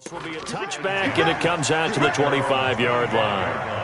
This will be a touchback, and it comes out to the 25-yard line.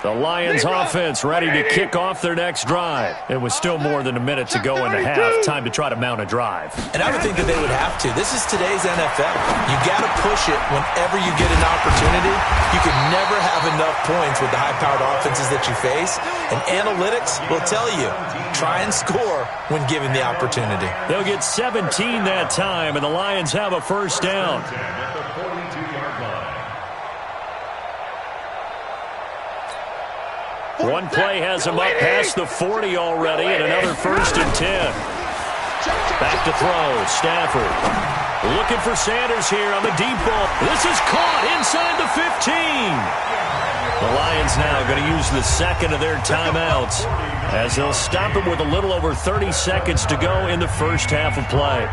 The Lions offense ready to kick off their next drive. It was still more than a minute to go in the half. Time to try to mount a drive. And I would think that they would have to. This is today's NFL. You got to push it whenever you get an opportunity. You can never have enough points with the high-powered offenses that you face. And analytics will tell you, try and score when given the opportunity. They'll get 17 that time, and the Lions have a first down. One play has him up past the 40 already, and another 1st and 10. Back to throw, Stafford. Looking for Sanders here on the deep ball. This is caught inside the 15. The Lions now going to use the second of their timeouts as they'll stop him with a little over 30 seconds to go in the first half of play.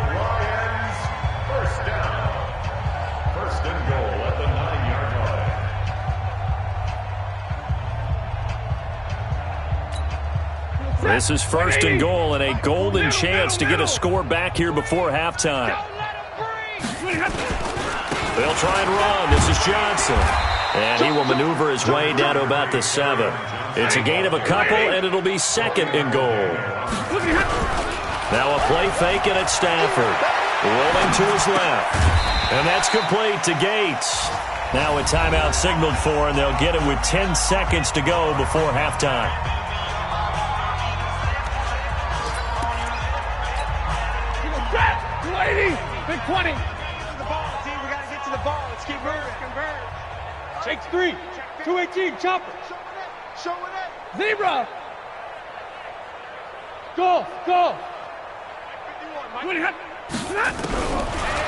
This is 1st and goal and a golden chance to get a score back here before halftime. They'll try and run. This is Johnson. And he will maneuver his way down to about the 7. It's a gain of a couple, and it'll be 2nd and goal. Now a play fake, and it's Stafford. Rolling to his left. And that's complete to Gates. Now a timeout signaled for, and they'll get it with 10 seconds to go before halftime. Big 20. The ball, team. We got to get to the ball. Let's keep moving. Convert. Takes 3. 218. Chopper. Show it. Zebra. Go.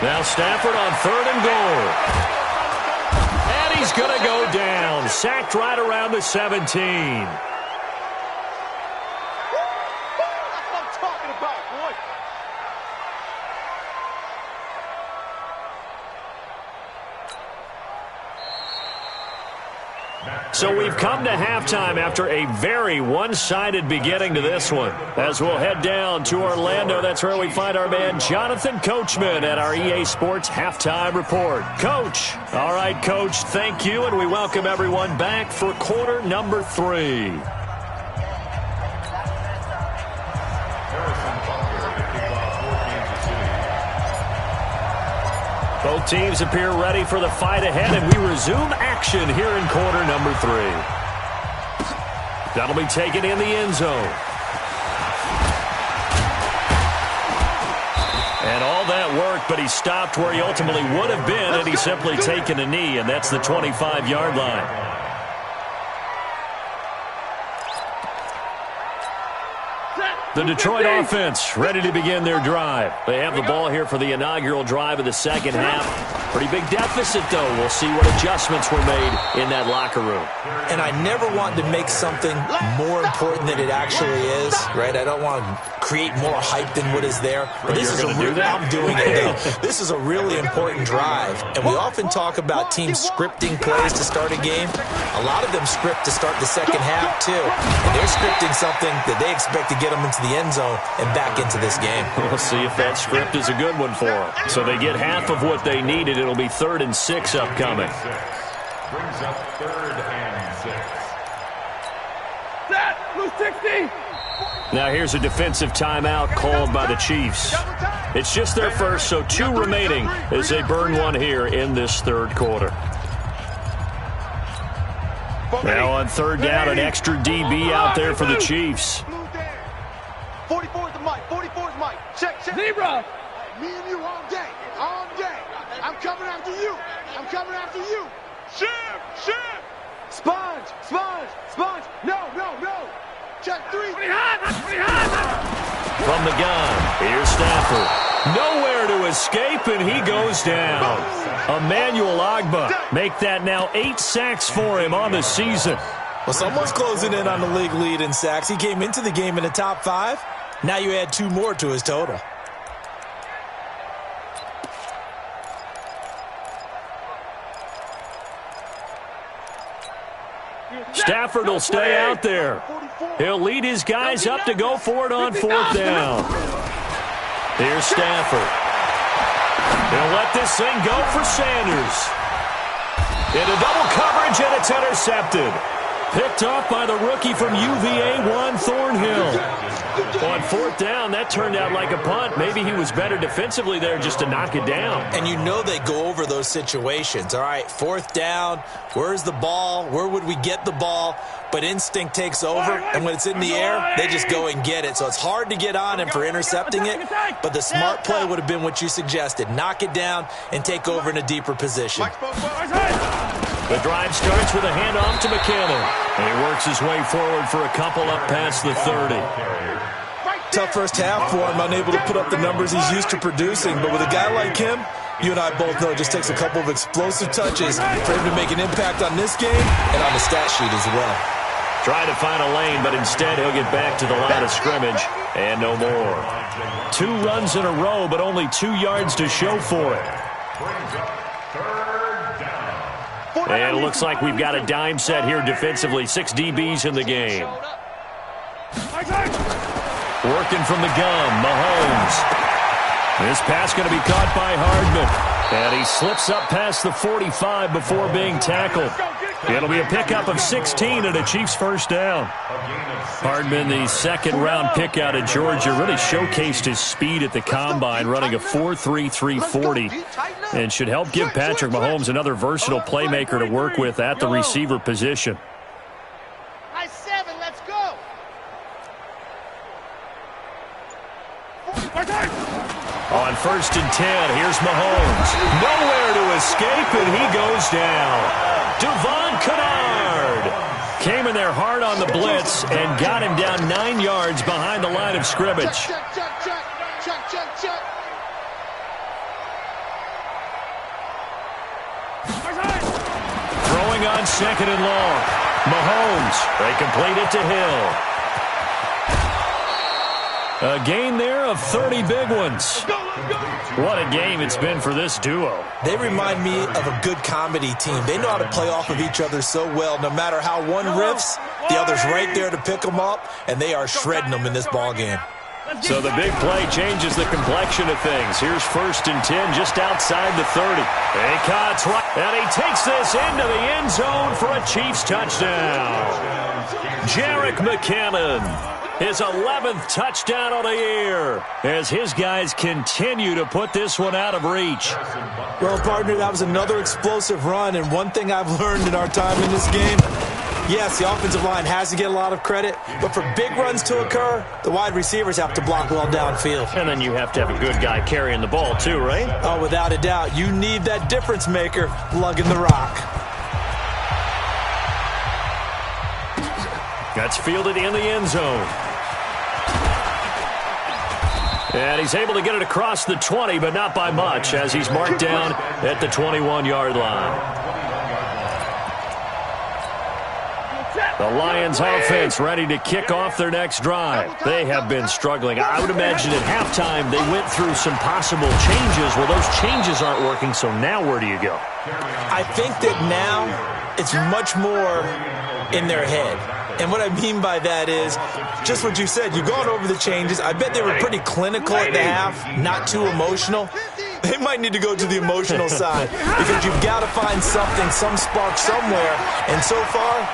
Now Stafford on 3rd and goal. And he's going to go down. Sacked right around the 17. That's what I'm talking about, boy. So we've come to halftime after a very one-sided beginning to this one. As we'll head down to Orlando, that's where we find our man Jonathan Coachman at our EA Sports Halftime Report. Coach. All right, Coach, thank you, and we welcome everyone back for quarter number 3. Both teams appear ready for the fight ahead, and we resume action here in quarter number 3. That'll be taken in the end zone. And all that work, but he stopped where he ultimately would have been had he simply taken a knee, and that's the 25-yard line. The Detroit offense ready to begin their drive. They have the ball here for the inaugural drive of the second half. Pretty big deficit, though. We'll see what adjustments were made in that locker room. And I never want to make something more important than it actually is, right? I don't want to create more hype than what is there. But this is I'm doing it, though. This is a really important drive. And we often talk about teams scripting plays to start a game. A lot of them script to start the second half, too. And they're scripting something that they expect to get them into the end zone and back into this game. We'll see if that script is a good one for them. So they get half of what they needed. It'll be 3rd and 6 upcoming. Brings up 3rd and 6. Set. Blue 60. Now here's a defensive timeout called by the Chiefs. It's just their first, so 2 remaining as they burn one here in this 3rd quarter. Now on 3rd down, an extra DB out there for the Chiefs. 44 is the mic. 44 is Mike. Check. Zebra. Me and you all day. All day. I'm coming after you. I'm coming after you. Shim. Sponge. No. Check 3. From the gun, here's Stafford. Nowhere to escape, and he goes down. Emmanuel Ogbah, make that now 8 sacks for him on the season. Well, someone's closing in on the league lead in sacks. He came into the game in the top 5. Now you add 2 more to his total. Stafford will stay out there. He'll lead his guys up to go for it on 4th down. Here's Stafford. He'll let this thing go for Sanders. Into double coverage, and it's intercepted. Picked off by the rookie from UVA, Juan Thornhill. On 4th down, that turned out like a punt. Maybe he was better defensively there just to knock it down. And you know they go over those situations. All right, 4th down, where's the ball? Where would we get the ball? But instinct takes over, and when it's in the air, they just go and get it. So it's hard to get on him for intercepting it, but the smart play would have been what you suggested. Knock it down and take over in a deeper position. The drive starts with a handoff to McKinnon. And he works his way forward for a couple up past the 30. Tough first half for him, unable to put up the numbers he's used to producing. But with a guy like him, you and I both know it just takes a couple of explosive touches for him to make an impact on this game and on the stat sheet as well. Trying to find a lane, but instead he'll get back to the line of scrimmage and no more. 2 runs in a row, but only 2 yards to show for it. And it looks like we've got a dime set here defensively. 6 DBs in the game. Working from the gun, Mahomes. This pass going to be caught by Hardman. And he slips up past the 45 before being tackled. It'll be a pickup of 16 and a Chiefs first down. Hardman, the second-round pick out of Georgia, really showcased his speed at the combine, running a 4.33 40, and should help give Patrick Mahomes another versatile playmaker to work with at the receiver position. Nice 7, let's go. On 1st and 10, here's Mahomes. Nowhere to escape, and he goes down. Devon Kennard came in there hard on the blitz and got him down 9 yards behind the line of scrimmage. Throwing on 2nd and long. Mahomes, they complete it to Hill. A gain there of 30 big ones. What a game it's been for this duo. They remind me of a good comedy team. They know how to play off of each other so well. No matter how one riffs, the other's right there to pick them up, and they are shredding them in this ball game. So the big play changes the complexion of things. Here's 1st and 10 just outside the 30. He cuts right, and he takes this into the end zone for a Chiefs touchdown. Jerick McKinnon, his 11th touchdown of the year, as his guys continue to put this one out of reach. Well, partner, that was another explosive run, and one thing I've learned in our time in this game, yes, the offensive line has to get a lot of credit, but for big runs to occur, the wide receivers have to block well downfield. And then you have to have a good guy carrying the ball too, right? Oh, without a doubt. You need that difference maker lugging the rock. That's fielded in the end zone. And he's able to get it across the 20, but not by much, as he's marked down at the 21-yard line. The Lions offense ready to kick off their next drive. They have been struggling. I would imagine at halftime they went through some possible changes. Well, those changes aren't working, so now where do you go? I think that now it's much more in their head. And what I mean by that is just what you said. You've gone over the changes. I bet they were pretty clinical at the half, not too emotional. They might need to go to the emotional side because you've got to find something, some spark somewhere. And so far,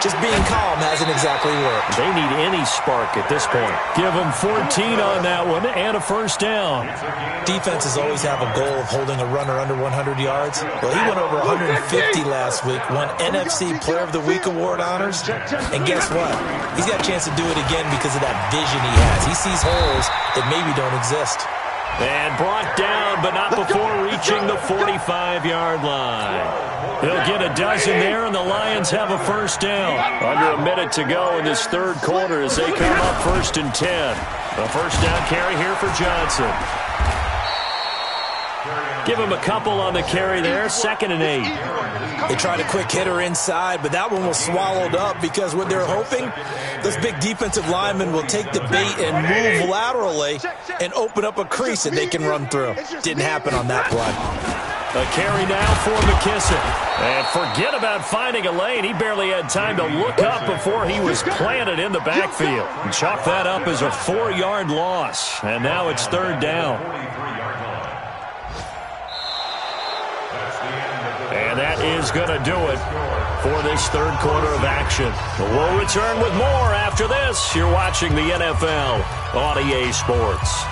just being calm hasn't exactly worked. They need any spark at this point. Give them 14 on that one and a first down. Defenses always have a goal of holding a runner under 100 yards. Well, he went over 150 last week, won NFC Player of the Week award honors. And guess what? He's got a chance to do it again because of that vision he has. He sees holes that maybe don't exist. And brought down, but not before reaching the 45-yard line. He'll get a dozen there, and the Lions have a first down. Under a minute to go in this third quarter as they come up 1st and 10. A first down carry here for Johnson. Give him a couple on the carry there, 2nd and 8. They tried a quick hitter inside, but that one was swallowed up because what they're hoping, those big defensive linemen will take the bait and move laterally and open up a crease that they can run through. Didn't happen on that play. A carry now for McKissick. And forget about finding a lane. He barely had time to look up before he was planted in the backfield. And chalk that up as a 4-yard loss. And now it's third down. And that is going to do it for this third quarter of action. We'll return with more after this. You're watching the NFL on EA Sports.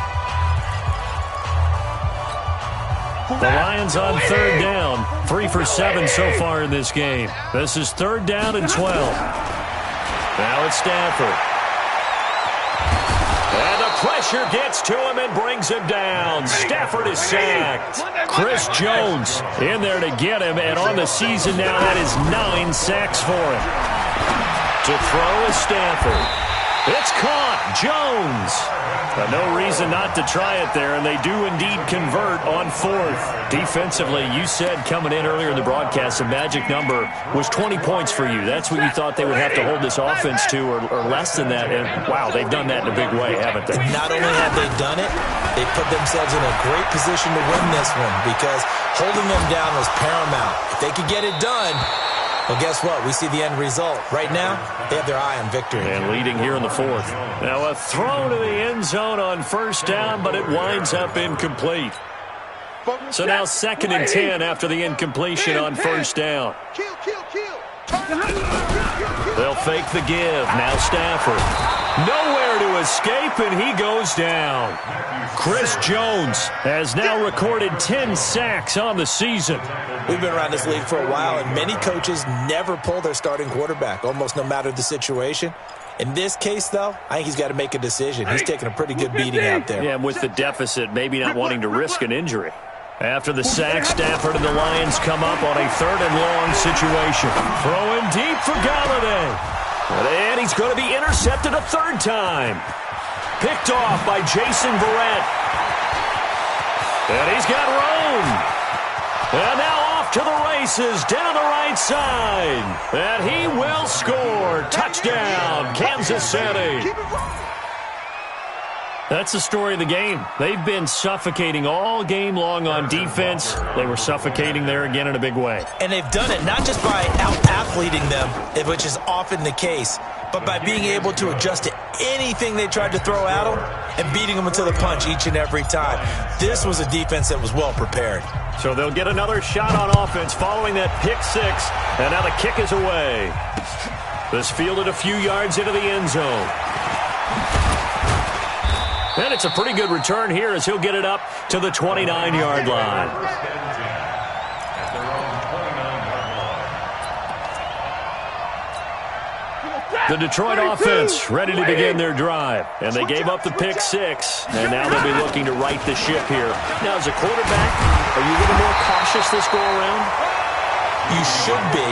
The Lions on third down. 3 for 7 so far in this game. This is third down and 12. Now it's Stafford. And the pressure gets to him and brings him down. Stafford is sacked. Chris Jones in there to get him. And on the season now, that is 9 sacks for him. To throw is Stafford. It's caught. Jones. No reason not to try it there, and they do indeed convert on fourth. Defensively, you said coming in earlier in the broadcast, the magic number was 20 points for you. That's what you thought they would have to hold this offense to, or less than that. And, wow, they've done that in a big way, haven't they? Not only have they done it, they put themselves in a great position to win this one because holding them down was paramount. If they could get it done, well, guess what? We see the end result. Right now, they have their eye on victory. And leading here in the fourth. Now a throw to the end zone on first down, but it winds up incomplete. So now 2nd and 10 after the incompletion on first down. They'll fake the give. Now Stafford. Nowhere to escape, and he goes down. Chris Jones has now recorded 10 sacks on the season. We've been around this league for a while, and many coaches never pull their starting quarterback, almost no matter the situation. In this case, though, I think he's got to make a decision. He's taking a pretty good beating out there. Yeah, and with the deficit, maybe not wanting to risk an injury. After the sack, Stafford and the Lions come up on a 3rd and long situation. Throwing deep for Galladay. And he's going to be intercepted a 3rd time. Picked off by Jason Verrett. And he's got room. And now off to the races down the right side. And he will score. Touchdown, Kansas City. That's the story of the game. They've been suffocating all game long on defense. They were suffocating there again in a big way. And they've done it not just by out-athleting them, which is often the case, but by being able to adjust to anything they tried to throw at them and beating them into the punch each and every time. This was a defense that was well prepared. So they'll get another shot on offense following that pick six, and now the kick is away. This fielded a few yards into the end zone. And it's a pretty good return here as he'll get it up to the 29-yard line. The Detroit offense ready to begin their drive. And they gave up the pick six. And now they'll be looking to right the ship here. Now, as a quarterback, are you a little more cautious this go-around? You should be,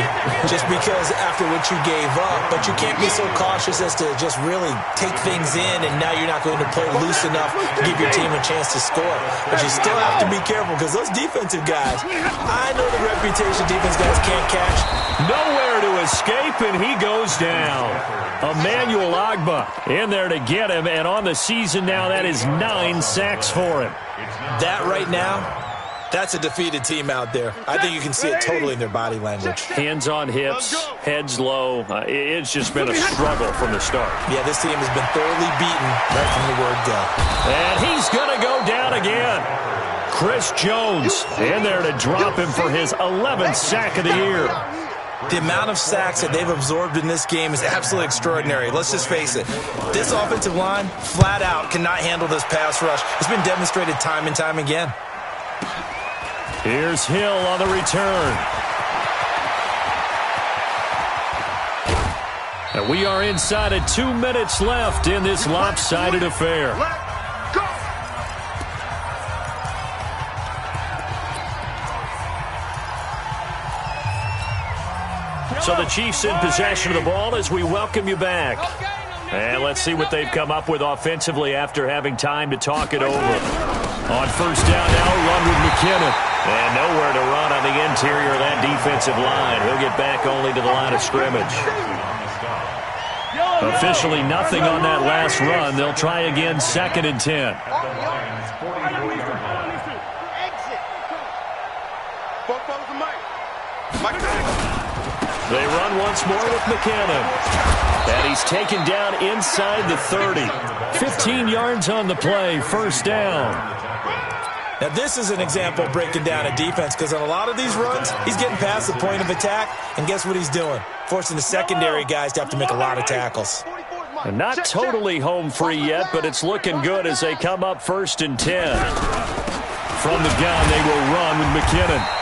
just because after what you gave up. But you can't be so cautious as to just really take things in, and now you're not going to play loose enough to give your team a chance to score. But you still have to be careful because those defensive guys, I know the reputation defense guys can't catch. Nowhere to escape, and he goes down. Emmanuel Ogbah in there to get him, and on the season now, that is 9 sacks for him. That right now, that's a defeated team out there. I think you can see it totally in their body language. Hands on hips, heads low. It's just been a struggle from the start. Yeah, this team has been thoroughly beaten right from the word go. And he's going to go down again. Chris Jones in there to drop him for his 11th sack of the year. The amount of sacks that they've absorbed in this game is absolutely extraordinary. Let's just face it. This offensive line, flat out, cannot handle this pass rush. It's been demonstrated time and time again. Here's Hill on the return. And we are inside of 2 minutes left in this lopsided affair. So the Chiefs in possession of the ball as we welcome you back. And let's see what they've come up with offensively after having time to talk it over. On first down now, run with McKinnon. And nowhere to run on the interior of that defensive line. He'll get back only to the line of scrimmage. Officially nothing on that last run. They'll try again, 2nd and 10. They run once more with McKinnon. And he's taken down inside the 30. 15 yards on the play, first down. Now, this is an example of breaking down a defense because on a lot of these runs, he's getting past the point of attack, and guess what he's doing? Forcing the secondary guys to have to make a lot of tackles. And not totally home free yet, but it's looking good as they come up 1st and 10. From the gun, they will run with McKinnon.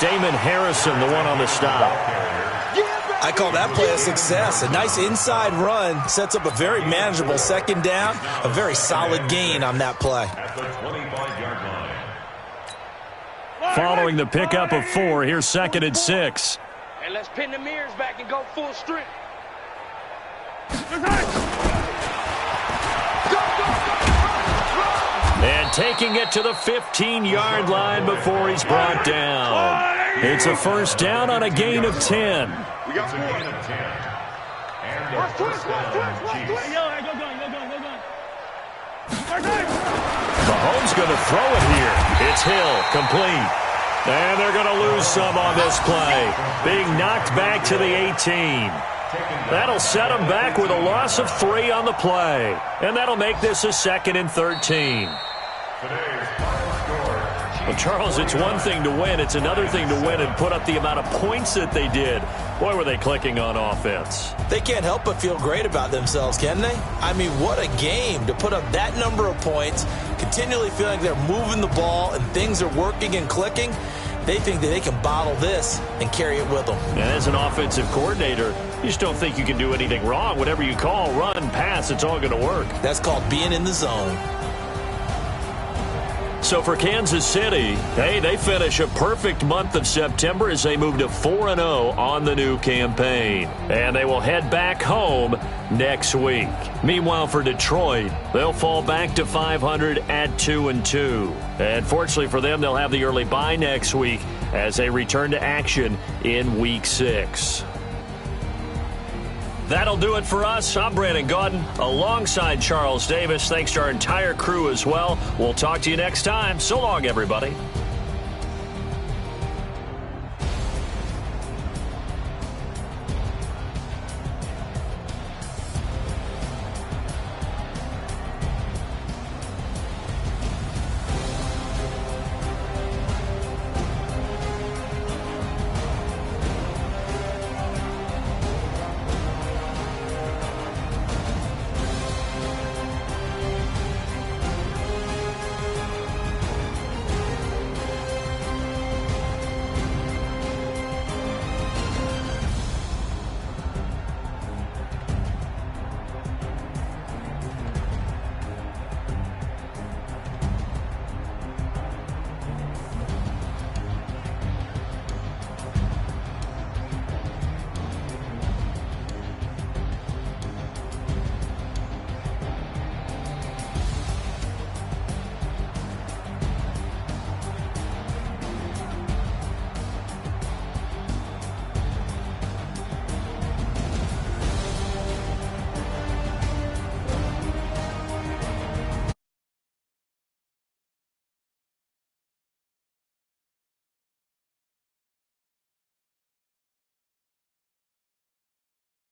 Damon Harrison, the one on the stop. I call that play a success. A nice inside run sets up a very manageable second down, a very solid gain on that play. Following the pickup of 4, here's 2nd and 6. And let's pin the mirrors back and go full strength. And taking it to the 15-yard line before he's brought down. It's a first down on a gain of 10. We got a gain of 10. And a first down, Chiefs. Mahomes going to throw it here. It's Hill, complete. And they're going to lose some on this play. Being knocked back to the 18. That'll set them back with a loss of 3 on the play. And that'll make this a 2nd and 13. Well, Charles, it's one thing to win. It's another thing to win and put up the amount of points that they did. Boy, were they clicking on offense. They can't help but feel great about themselves, can they? I mean, what a game to put up that number of points, continually feeling they're moving the ball and things are working and clicking. They think that they can bottle this and carry it with them. And as an offensive coordinator, you just don't think you can do anything wrong. Whatever you call, run, pass, it's all going to work. That's called being in the zone. So for Kansas City, hey, they finish a perfect month of September as they move to 4-0 on the new campaign. And they will head back home next week. Meanwhile, for Detroit, they'll fall back to 500 at 2-2. And fortunately for them, they'll have the early bye next week as they return to action in Week 6. That'll do it for us. I'm Brandon Gaudin alongside Charles Davis. Thanks to our entire crew as well. We'll talk to you next time. So long, everybody.